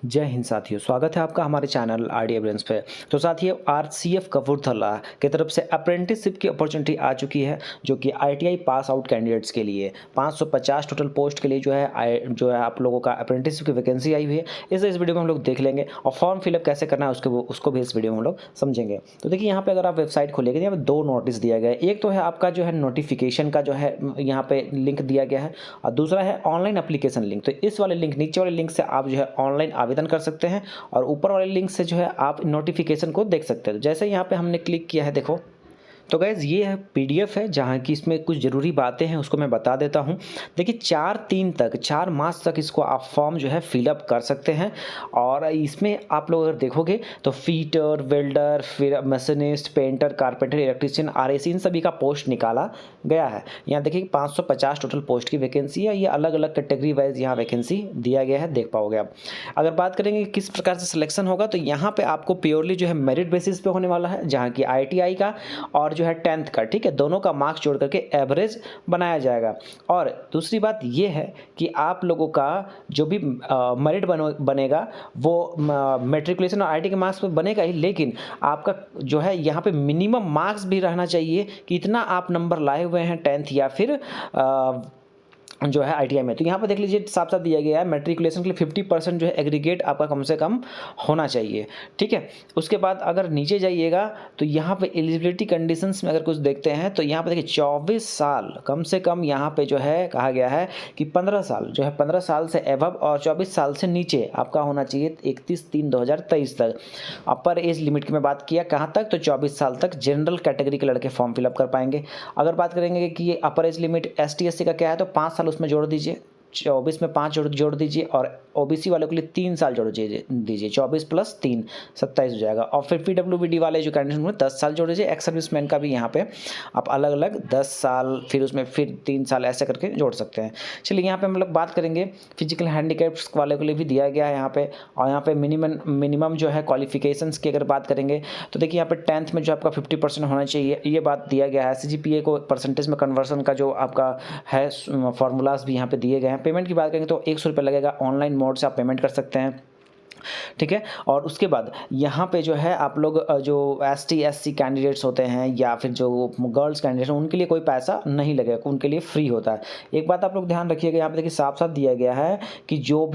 जय हिंद साथियों, स्वागत है आपका हमारे चैनल आरडी ब्रेन्स पे। तो साथियों, आरसीएफ कपूरथला की तरफ से अप्रेंटिसशिप की अपॉर्चुनिटी आ चुकी है, जो कि आईटीआई पास आउट कैंडिडेट्स के लिए 550 टोटल पोस्ट के लिए जो है आप लोगों का अप्रेंटिसशिप की वैकेंसी आई हुई है। इस वीडियो में हम लोग देख लेंगे और फॉर्म फिलअप कैसे करना है उसको भी इस वीडियो में हम लोग समझेंगे। तो देखिए, यहाँ पे अगर आप वेबसाइट खोलेंगे, यहाँ पे दो नोटिस दिया गया है। एक तो है आपका जो है नोटिफिकेशन का जो है यहाँ पे लिंक दिया गया है, और दूसरा है ऑनलाइन एप्लीकेशन लिंक। तो इस वाले लिंक, नीचे वाले लिंक से आप जो है ऑनलाइन आवेदन कर सकते हैं, और ऊपर वाले लिंक से जो है आप नोटिफिकेशन को देख सकते हैं। जैसे यहाँ पे हमने क्लिक किया है, देखो तो गाइज़ ये है पीडीएफ है, जहाँ की इसमें कुछ ज़रूरी बातें हैं उसको मैं बता देता हूँ। देखिए 4 मार्च तक इसको आप फॉर्म जो है फिलअप कर सकते हैं। और इसमें आप लोग अगर देखोगे तो फीटर, वेल्डर, फिर machinist, painter, carpenter, electrician, RAC, इन सभी का पोस्ट निकाला गया है। यहाँ देखिए 550 टोटल पोस्ट की वैकेंसी है। ये अलग अलग कैटेगरी वाइज यहाँ वैकेंसी दिया गया है, देख पाओगे आप। अगर बात करेंगे किस प्रकार से सिलेक्शन होगा, तो यहाँ पे आपको प्योरली जो है मेरिट बेसिस पे होने वाला है, जहाँ की आईटीआई का और जो है 10th का, ठीक है, दोनों का मार्क्स जोड़ करके एवरेज बनाया जाएगा। और दूसरी बात ये है कि आप लोगों का जो भी मेरिट बनेगा वो मैट्रिकुलेशन और आईटी के मार्क्स पर बनेगा ही, लेकिन आपका जो है यहाँ पे मिनिमम मार्क्स भी रहना चाहिए कि इतना आप नंबर लाए हुए हैं 10th या फिर जो है आईटीआई में। तो यहाँ पर देख लीजिए साफ साफ दिया गया है, मैट्रिकुलेशन के लिए 50% जो है एग्रीगेट आपका कम से कम होना चाहिए, ठीक है। उसके बाद अगर नीचे जाइएगा तो यहाँ पे एलिजिबिलिटी कंडीशंस में अगर कुछ देखते हैं, तो यहाँ पे देखिए 24 साल कम से कम यहाँ पे जो है कहा गया है कि 15 साल जो है 15 साल से एबव और 24 साल से नीचे आपका होना चाहिए 31/3/2023 तक। अपर एज लिमिट की मैं बात किया कहाँ तक, तो 24 साल तक जनरल कैटेगरी के लड़के फॉर्म फिलअप कर पाएंगे। अगर बात करेंगे कि ये अपर एज लिमिट ST SC का क्या है, तो 5 साल उसमें जोड़ दीजिए, 24 में 5 जोड़ दीजिए, और ओबीसी वालों के लिए 3 साल जोड़ दीजिए, 24 + 3 27 हो जाएगा। और फिर पीडब्ल्यूबीडी वाले जो कैंडिडेट में 10 साल जोड़ दीजिए। एक्स सर्विसमैन का भी यहाँ पे आप अलग अलग 10 साल, फिर उसमें फिर 3 साल ऐसे करके जोड़ सकते हैं। चलिए यहाँ पे हम लोग बात करेंगे फिजिकल हैंडीकैप्स वाले के लिए भी दिया गया है यहाँ पे। और यहाँ पे मिनिमम जो है क्वालिफिकेशंस की अगर बात करेंगे, तो देखिए यहाँ पे 10th में जो आपका 50% होना चाहिए, ये बात दिया गया है। CGPA को परसेंटेज में कन्वर्सन का जो आपका है फॉर्मूलाज भी यहाँ पे दिए गए हैं। पेमेंट की बात करेंगे तो 100 रुपये लगेगा, ऑनलाइन मोड से आप पेमेंट कर सकते हैं, ठीक है। और उसके बाद यहाँ पे जो है आप लोग जो ST SC कैंडिडेट्स होते हैं या फिर जो गर्ल्स कैंडिडेट्स हैं, उनके लिए कोई पैसा नहीं लगेगा, उनके लिए फ्री होता है। एक बात आप लोग ध्यान रखिएगा, यहाँ पे देखिए साफ साफ दिया गया है कि जो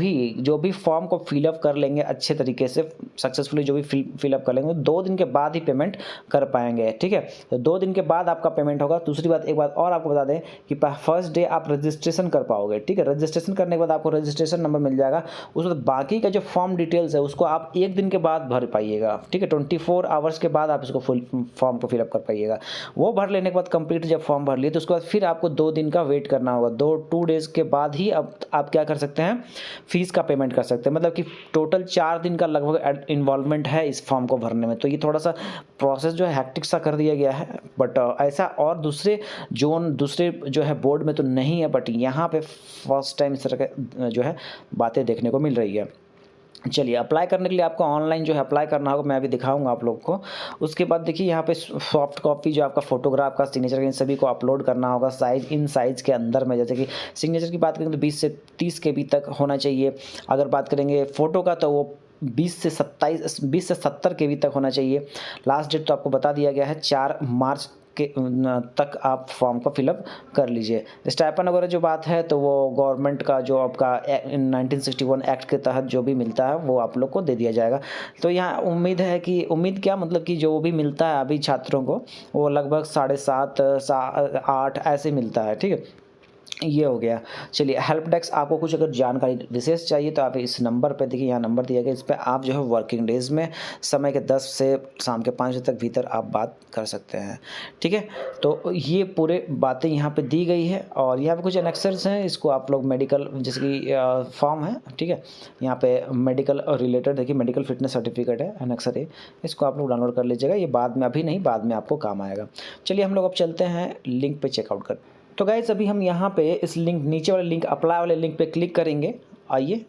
भी फॉर्म को फिलअप कर लेंगे अच्छे तरीके से, सक्सेसफुली जो भी फिलअप कर लेंगे, 2 दिन के बाद ही पेमेंट कर पाएंगे, ठीक है। तो 2 दिन के बाद आपका पेमेंट होगा। दूसरी बात, एक बात और आपको बता दें कि फर्स्ट डे आप रजिस्ट्रेशन कर पाओगे, ठीक है। रजिस्ट्रेशन करने के बाद आपको रजिस्ट्रेशन नंबर मिल जाएगा। उस बाद बाकी का जो फॉर्म डिटेल्स है उसको आप 1 दिन के बाद भर पाइएगा, ठीक है। 24 आवर्स के बाद आप इसको फॉर्म को फिलअप कर पाइएगा। वो भर लेने के बाद कंप्लीट जब फॉर्म भर लिए, तो उसके बाद फिर आपको 2 दिन का वेट करना होगा। 2 डेज के बाद ही अब आप क्या कर सकते हैं, फीस का पेमेंट कर सकते हैं। मतलब कि टोटल 4 दिन का लगभग इन्वॉल्वमेंट है इस फॉर्म को भरने में। तो ये थोड़ा सा प्रोसेस जो है हैक्टिक सा कर दिया गया है, बट ऐसा और दूसरे जो है बोर्ड में तो नहीं है, बट यहाँ पे फर्स्ट टाइम इस तरह का जो है बातें देखने को मिल रही है। चलिए, अप्लाई करने के लिए आपको ऑनलाइन जो है अप्लाई करना होगा, मैं अभी दिखाऊंगा आप लोग को। उसके बाद देखिए यहाँ पे सॉफ्ट कॉपी जो आपका फोटोग्राफ का, सिग्नेचर का, इन सभी को अपलोड करना होगा इन साइज़ के अंदर में। जैसे कि सिग्नेचर की बात करें तो 20 से 30 KB तक होना चाहिए। अगर बात करेंगे फ़ोटो का तो वो 20 से 70 KB तक होना चाहिए। लास्ट डेट तो आपको बता दिया गया है 4 मार्च के तक आप फॉर्म को फिलअप कर लीजिए। स्टाइपेंड वगैरह जो बात है, तो वो गवर्नमेंट का जो आपका 1961 एक्ट के तहत जो भी मिलता है वो आप लोग को दे दिया जाएगा। तो यहाँ उम्मीद क्या, मतलब कि जो भी मिलता है अभी छात्रों को, वो लगभग 7.5 8 ऐसे मिलता है, ठीक है। ये हो गया। चलिए, हेल्प डेस्क, आपको कुछ अगर जानकारी विशेष चाहिए तो आप इस नंबर पे, देखिए यहाँ नंबर दिया गया, इस पर आप जो है वर्किंग डेज में समय के 10 से शाम के 5 बजे तक भीतर आप बात कर सकते हैं, ठीक है। तो ये पूरे बातें यहाँ पे दी गई है। और यहाँ पे कुछ एनेक्सर्स हैं, इसको आप लोग मेडिकल, जैसे कि फॉर्म है, ठीक है। यहाँ पे मेडिकल रिलेटेड देखिए, मेडिकल फिटनेस सर्टिफिकेट है एनेक्सर है, इसको आप लोग डाउनलोड कर लीजिएगा। ये बाद में, अभी नहीं, बाद में आपको काम आएगा। चलिए हम लोग अब चलते हैं लिंक पे चेकआउट कर। तो गाइस, अभी हम यहाँ पे इस लिंक, नीचे वाले लिंक, अप्लाई वाले लिंक पे क्लिक करेंगे। आइए,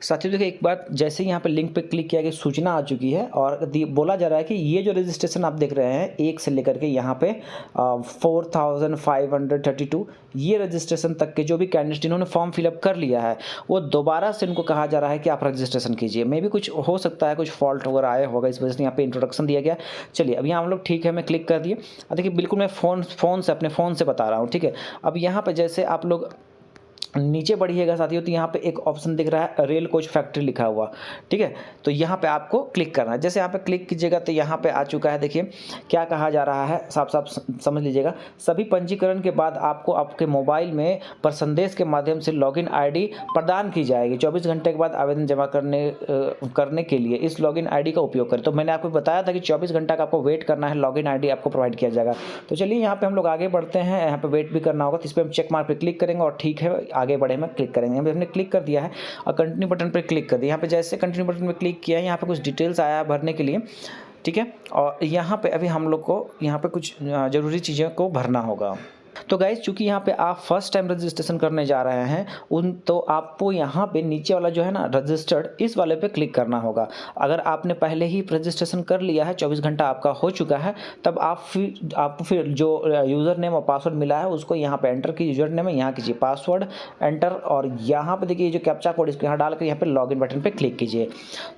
साथियों देखिए, एक बार जैसे ही यहाँ पे लिंक पे क्लिक किया गया सूचना आ चुकी है और बोला जा रहा है कि ये जो रजिस्ट्रेशन आप देख रहे हैं 1 से लेकर के यहाँ पे 4532 ये रजिस्ट्रेशन तक के जो भी कैंडिडेट जिन्होंने फॉर्म फिलअप कर लिया है वो दोबारा से इनको कहा जा रहा है कि आप रजिस्ट्रेशन कीजिए। मे भी कुछ हो सकता है, कुछ फॉल्ट वगैरह आया होगा, इस वजह से यहाँ पे इंट्रोडक्शन दिया गया। चलिए अब यहाँ हम लोग ठीक है मैं क्लिक कर दिए। देखिए बिल्कुल मैं फ़ोन से अपने फ़ोन से बता रहा हूँ, ठीक है। अब यहाँ पर जैसे आप लोग नीचे बढ़िएगा साथियों तो यहाँ पे एक ऑप्शन दिख रहा है रेल कोच फैक्ट्री लिखा हुआ, ठीक है। तो यहाँ पे आपको क्लिक करना है। जैसे यहाँ पे क्लिक कीजिएगा तो यहाँ पे आ चुका है। देखिए क्या कहा जा रहा है, साफ साफ समझ लीजिएगा। सभी पंजीकरण के बाद आपको आपके मोबाइल में पर संदेश के माध्यम से लॉगिन आईडी प्रदान की जाएगी। 24 घंटे के बाद आवेदन जमा करने के लिए इस लॉगिन आईडी का उपयोग करें। तो मैंने आपको बताया था कि 24 घंटा का आपको वेट करना है, लॉगिन आईडी आपको प्रोवाइड किया जाएगा। तो चलिए यहाँ पे हम लोग आगे बढ़ते हैं। यहाँ पे वेट भी करना होगा तो इस पर हम चेक मार्क पे क्लिक करेंगे और ठीक है आगे बढ़े में क्लिक करेंगे। यहाँ पे हमने क्लिक कर दिया है और कंटिन्यू बटन पर क्लिक कर दिया। यहाँ पे जैसे कंटिन्यू बटन पर क्लिक किया है यहाँ पे कुछ डिटेल्स आया भरने के लिए, ठीक है। और यहाँ पे अभी हम लोग को यहाँ पे कुछ ज़रूरी चीज़ों को भरना होगा। तो गाइज चूँकि यहाँ पे आप फर्स्ट टाइम रजिस्ट्रेशन करने जा रहे हैं तो आपको यहाँ पे नीचे वाला जो है ना रजिस्टर्ड, इस वाले पे क्लिक करना होगा। अगर आपने पहले ही रजिस्ट्रेशन कर लिया है, 24 घंटा आपका हो चुका है, तब आपको फिर जो यूज़र नेम और पासवर्ड मिला है उसको यहाँ पे एंटर कीजिए। यूज़र नेम है यहाँ कीजिए, पासवर्ड एंटर, और यहाँ पे देखिए जो कैप्चा कोड इसको यहाँ डालकर यहाँ पे लॉगिन बटन पे क्लिक कीजिए।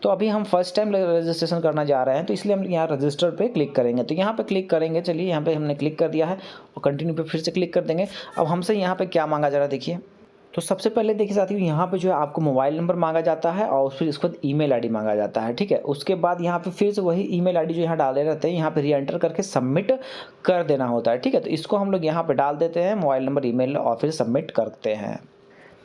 तो अभी हम फर्स्ट टाइम रजिस्ट्रेशन करना जा रहे हैं तो इसलिए हम यहाँ रजिस्टर पे क्लिक करेंगे। तो यहाँ पे क्लिक करेंगे। चलिए यहाँ पे हमने क्लिक कर दिया है और कंटिन्यू पे फिर से क्लिक कर देंगे। अब हमसे यहाँ पे क्या मांगा जा रहा है देखिए। तो सबसे पहले देखिए साथियों यहाँ पे जो है आपको मोबाइल नंबर मांगा जाता है और फिर इसके बाद ईमेल आईडी मांगा जाता है, ठीक है। उसके बाद यहाँ पे फिर से वही ईमेल आईडी जो यहाँ डाले रहते हैं यहाँ पे री एंटर करके सबमिट कर देना होता है, ठीक है। तो इसको हम लोग यहाँ पे डाल देते हैं, मोबाइल नंबर ईमेल, और फिर सबमिट करते हैं।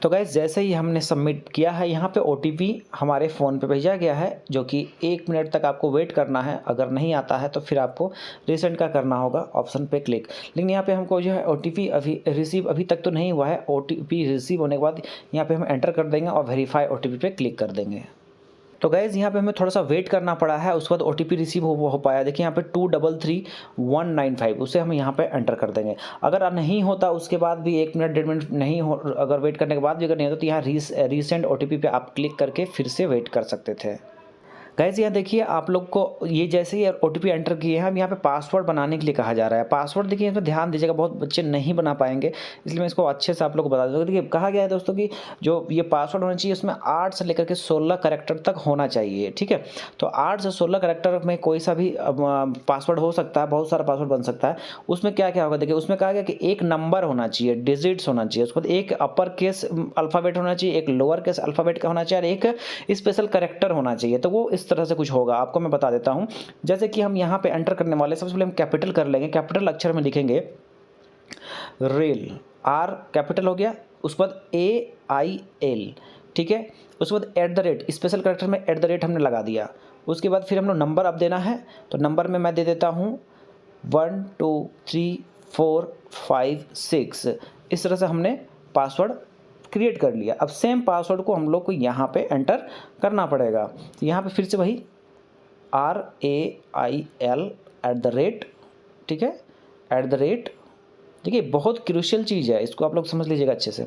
तो गाइस जैसे ही हमने सबमिट किया है यहाँ पे OTP हमारे फ़ोन पे भेजा गया है, जो कि 1 मिनट तक आपको वेट करना है। अगर नहीं आता है तो फिर आपको रीसेंड का करना होगा, ऑप्शन पे क्लिक। लेकिन यहाँ पे हमको जो है OTP अभी रिसीव अभी तक तो नहीं हुआ है। OTP रिसीव होने के बाद यहाँ पे हम एंटर कर देंगे और वेरीफाई OTP पे क्लिक कर देंगे। तो गाइज़ यहाँ पे हमें थोड़ा सा वेट करना पड़ा है, उसके बाद OTP रिसीव हो पाया। देखिए यहाँ पे 233195 उसे हम यहाँ पे एंटर कर देंगे। अगर नहीं होता उसके बाद भी 1 मिनट 1.5 मिनट नहीं हो, अगर वेट करने के बाद भी अगर नहीं होता तो यहाँ रीसेंड OTP पे आप क्लिक करके फिर से वेट कर सकते थे। गाइज़ यहाँ देखिए आप लोग को ये जैसे ही OTP एंटर किए हैं, हम यहाँ पे पासवर्ड बनाने के लिए कहा जा रहा है। पासवर्ड देखिए इसमें ध्यान दीजिएगा, बहुत बच्चे नहीं बना पाएंगे, इसलिए मैं इसको अच्छे से आप लोग को बता दूँगा। देखिए कहा गया है दोस्तों कि जो ये पासवर्ड होना चाहिए उसमें 8 से लेकर के 16 कैरेक्टर तक होना चाहिए, ठीक है। तो 8 से 16 कैरेक्टर में कोई सा भी पासवर्ड हो सकता है, बहुत सारा पासवर्ड बन सकता है। उसमें क्या क्या होगा देखिए, उसमें कहा गया कि एक नंबर होना चाहिए, डिजिट्स होना चाहिए, उसके बाद एक अपर केस अल्फ़ाबेट होना चाहिए, एक लोअर केस अल्फ़ाबेट का होना चाहिए और एक स्पेशल कैरेक्टर होना चाहिए। तो वो इस तरह से कुछ होगा, आपको मैं बता देता हूं। जैसे कि हम यहां पे एंटर करने वाले, सबसे पहले हम कैपिटल कर लेंगे, कैपिटल अक्षर में लिखेंगे रेल, R कैपिटल हो गया, उसके बाद AIL, ठीक है। उसके बाद @ स्पेशल कैरेक्टर में @ हमने लगा दिया। उसके बाद फिर हम लोग नंबर अब देना है, तो नंबर में मैं दे देता हूं 1 2 3 4 5 6। इस तरह से हमने पासवर्ड क्रिएट कर लिया। अब सेम पासवर्ड को हम लोग को यहाँ पे एंटर करना पड़ेगा। तो यहाँ पे फिर से वही RAIL @, ठीक है, @ देखिए बहुत क्रूशियल चीज़ है, इसको आप लोग समझ लीजिएगा अच्छे से।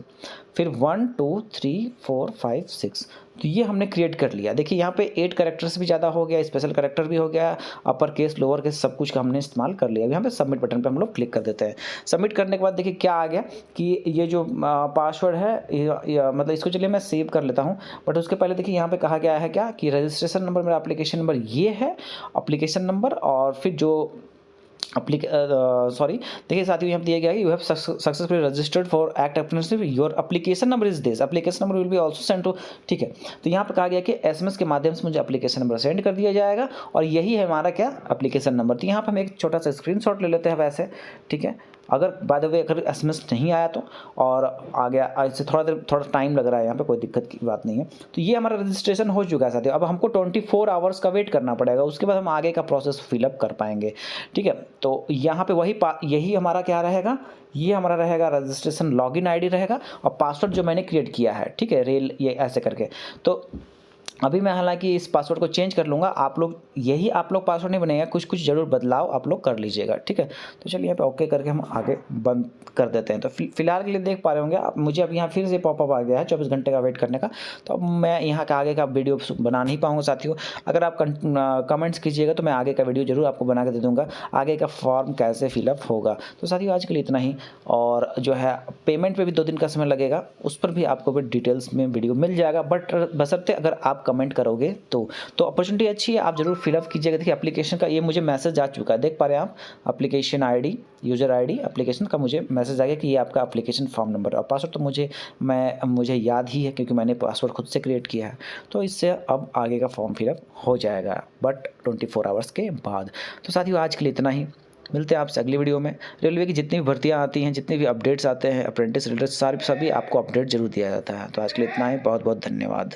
फिर 1 2 3 4 5 6, तो ये हमने क्रिएट कर लिया। देखिए यहाँ पे 8 कैरेक्टर्स भी ज़्यादा हो गया, स्पेशल कैरेक्टर भी हो गया, अपर केस लोअर केस सब कुछ का हमने इस्तेमाल कर लिया। यहाँ पे सबमिट बटन पे हम लोग क्लिक कर देते हैं। सबमिट करने के बाद देखिए क्या आ गया कि ये जो पासवर्ड है मतलब इसको चलिए मैं सेव कर लेता हूँ, बट उसके पहले देखिए यहाँ पे कहा गया है क्या कि रजिस्ट्रेशन नंबर, मेरा एप्लीकेशन नंबर ये है, एप्लीकेशन नंबर, और फिर जो देखिए साथियों यहाँ दिया गया है you have successfully registered for act apprenticeship, your application number is this, application number will be also send to, ठीक है। तो यहाँ पे कहा गया कि SMS के माध्यम से मुझे एप्लीकेशन नंबर सेंड कर दिया जाएगा और यही है हमारा क्या एप्लीकेशन नंबर। तो यहाँ पे हम एक छोटा सा स्क्रीनशॉट ले लेते हैं वैसे, ठीक है। अगर बाय द वे अगर SMS नहीं आया तो, और आ गया, इससे थोड़ा टाइम लग रहा है, यहाँ पे कोई दिक्कत की बात नहीं है। तो ये हमारा रजिस्ट्रेशन हो चुका है साथियों। अब हमको 24 आवर्स का वेट करना पड़ेगा, उसके बाद हम आगे का प्रोसेस फिलअप कर पाएंगे, ठीक है। तो यहाँ पे यही हमारा क्या रहेगा, ये हमारा रहेगा रजिस्ट्रेशन लॉगिन आईडी रहेगा और पासवर्ड जो मैंने क्रिएट किया है, ठीक है, रेल ये ऐसे करके। तो अभी मैं हालांकि इस पासवर्ड को चेंज कर लूँगा, आप लोग पासवर्ड नहीं बनेगा, कुछ कुछ ज़रूर बदलाव आप लोग कर लीजिएगा, ठीक है। तो चलिए यहाँ पे ओके करके हम आगे बंद कर देते हैं। तो फिलहाल के लिए देख पा रहे होंगे आप, मुझे अब यहाँ फिर से पॉपअप आ गया है 24 घंटे का वेट करने का। तो अब मैं यहाँ का आगे का वीडियो बना नहीं पाऊँगा साथियों। अगर आप कमेंट्स कीजिएगा तो मैं आगे का वीडियो ज़रूर आपको बना के दे दूँगा, आगे का फॉर्म कैसे फिलअप होगा। तो साथियों आज के लिए इतना ही, और जो है पेमेंट पे भी 2 दिन का समय लगेगा, उस पर भी आपको भी डिटेल्स में वीडियो मिल जाएगा, बट बशर्ते अगर आप कमेंट करोगे तो अपॉर्चुनिटी अच्छी है, आप ज़रूर फिलअप कीजिएगा। देखिए एप्लीकेशन का ये मुझे मैसेज आ चुका है, देख पा रहे हैं आप, application ID, user ID application का मुझे मैसेज आ गया कि ये आपका एप्लीकेशन फॉर्म नंबर, और पासवर्ड तो मुझे याद ही है क्योंकि मैंने पासवर्ड खुद से क्रिएट किया है। तो इससे अब आगे का फॉर्म फिलअप हो जाएगा, बट 24 आवर्स के बाद। तो साथियों आज के लिए इतना ही, मिलते हैं आपसे अगली वीडियो में। रेलवे की जितनी भी भर्तियाँ आती हैं, जितने भी अपडेट्स आते हैं अप्रेंटिस रिलेटेड, सभी आपको अपडेट जरूर दिया जाता है। तो आज के लिए इतना ही, बहुत बहुत धन्यवाद।